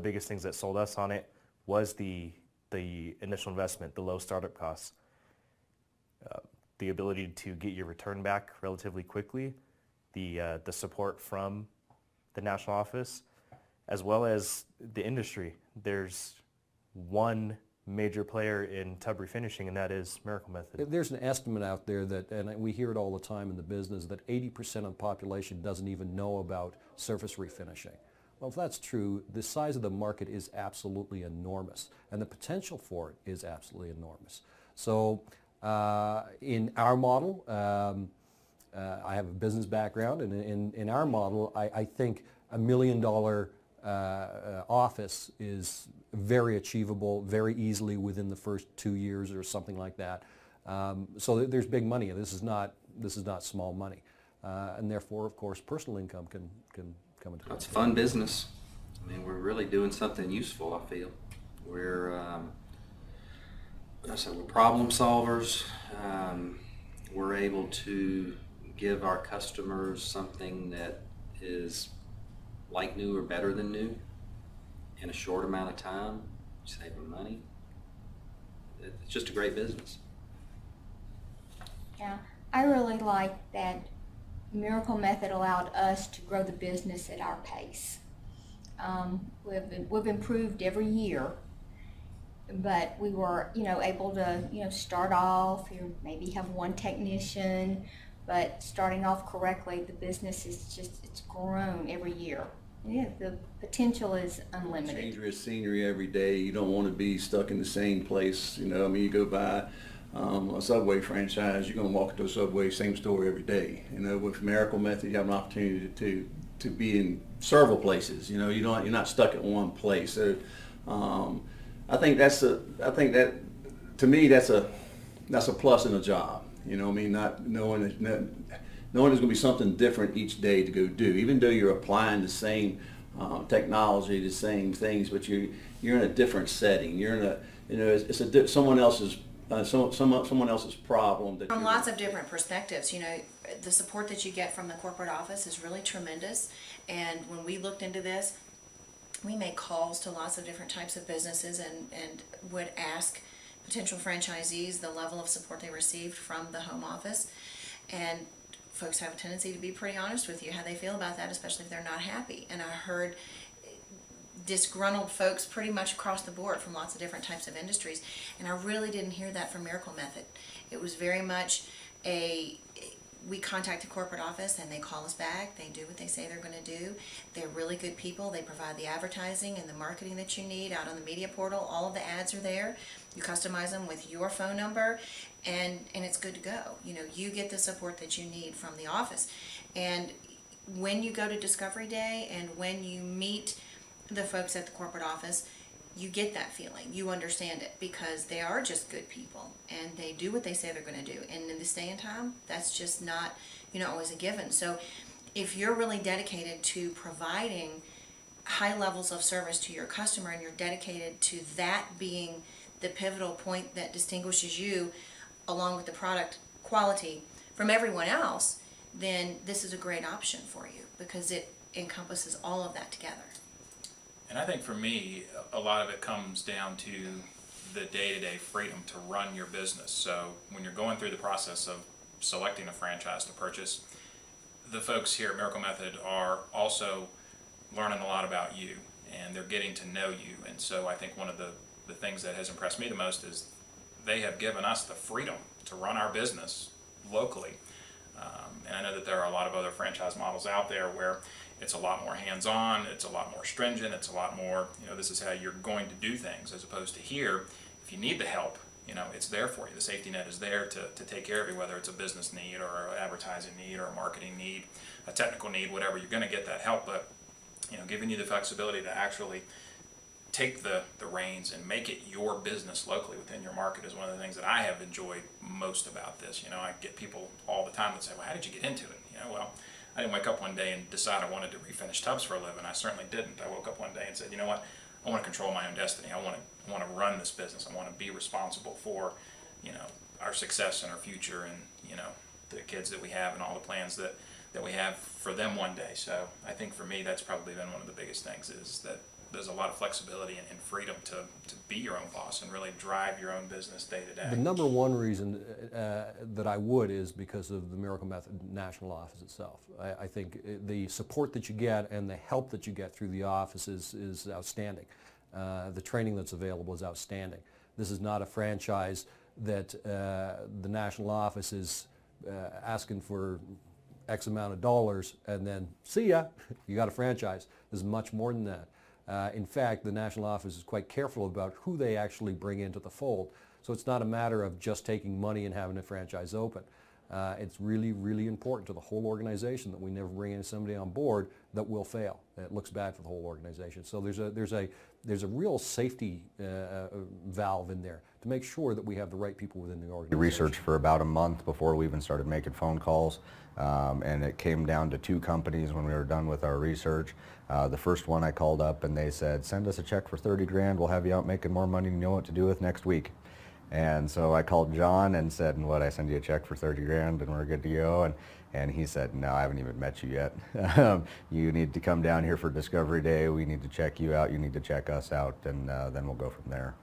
of the biggest things that sold us on it was the initial investment, the low startup costs, the ability to get your return back relatively quickly, the support from the national office, as well as the industry. There's one major player in tub refinishing, and that is Miracle Method. There's an estimate out there that, and we hear it all the time in the business, that 80% of the population doesn't even know about surface refinishing. Well, if that's true, the size of the market is absolutely enormous, and the potential for it is absolutely enormous. So in our model, I have a business background, and in our model, I think $1 million office is very achievable, very easily within the first 2 years or something like that. So there's big money. This is not small money, and therefore, of course, personal income can come into it. It's a fun business. I mean, we're really doing something useful. I feel we're we're problem solvers. We're able to give our customers something that is like new or better than new in a short amount of time, save them money. It's just a great business. Yeah, I really like that Miracle Method allowed us to grow the business at our pace. We've improved every year, but we were, able to, start off, maybe have one technician, but starting off correctly, the business is it's grown every year. Yeah, the potential is unlimited. Change your scenery every day. You don't want to be stuck in the same place. You go by a Subway franchise, you're going to walk into a Subway, same store every day. With Miracle Method, you have an opportunity to be in several places. You're not stuck at one place. So I think that to me that's a plus in a job. Not knowing there's going to be something different each day to go do, even though you're applying the same technology, the same things, but you're in a different setting. You're in it's someone else's problem. From lots of different perspectives, the support that you get from the corporate office is really tremendous. And when we looked into this, we made calls to lots of different types of businesses and would ask potential franchisees the level of support they received from the home office. And folks have a tendency to be pretty honest with you how they feel about that, especially if they're not happy. And I heard disgruntled folks pretty much across the board from lots of different types of industries, and I really didn't hear that from Miracle Method. It was very much we contact the corporate office and they call us back, they do what they say they're going to do. They're really good people. They provide the advertising and the marketing that you need out on the media portal. All of the ads are there. You customize them with your phone number, and it's good to go. You get the support that you need from the office. And when you go to Discovery Day and when you meet the folks at the corporate office, you get that feeling. You understand it because they are just good people and they do what they say they're going to do. And in this day and time, that's just not, always a given. So if you're really dedicated to providing high levels of service to your customer and you're dedicated to that being the pivotal point that distinguishes you along with the product quality from everyone else, then this is a great option for you because it encompasses all of that together. And I think for me, a lot of it comes down to the day-to-day freedom to run your business. So when you're going through the process of selecting a franchise to purchase, the folks here at Miracle Method are also learning a lot about you and they're getting to know you. And so I think one of the things that has impressed me the most is they have given us the freedom to run our business locally. And I know that there are a lot of other franchise models out there where it's a lot more hands-on, it's a lot more stringent, it's a lot more, this is how you're going to do things, as opposed to here, if you need the help, it's there for you. The safety net is there to take care of you, whether it's a business need or an advertising need or a marketing need, a technical need, whatever, you're going to get that help. But, giving you the flexibility to actually take the reins and make it your business locally within your market is one of the things that I have enjoyed most about this. I get people all the time that say, well, how did you get into it? Well, I didn't wake up one day and decide I wanted to refinish tubs for a living. I certainly didn't. I woke up one day and said, you know what, I want to control my own destiny. I want to run this business. I want to be responsible for, our success and our future and, the kids that we have and all the plans that we have for them one day. So I think for me, that's probably been one of the biggest things is that there's a lot of flexibility and freedom to be your own boss and really drive your own business day to day. The number one reason that I would is because of the Miracle Method National Office itself. I think the support that you get and the help that you get through the office is outstanding. The training that's available is outstanding. This is not a franchise that the national office is asking for X amount of dollars and then see ya, you got a franchise. There's much more than that. In fact, the national office is quite careful about who they actually bring into the fold. So it's not a matter of just taking money and having a franchise open. It's really, really important to the whole organization that we never bring in somebody on board that will fail. It looks bad for the whole organization. So there's a real safety valve in there to make sure that we have the right people within the organization. We researched for about a month before we even started making phone calls, and it came down to 2 companies when we were done with our research. The first one I called up and they said, send us a check for 30 grand, we'll have you out making more money than you know what to do with next week. And so I called John and said, what, I send you a check for 30 grand and we're good to go? And he said, no, I haven't even met you yet. You need to come down here for Discovery Day. We need to check you out. You need to check us out, and then we'll go from there.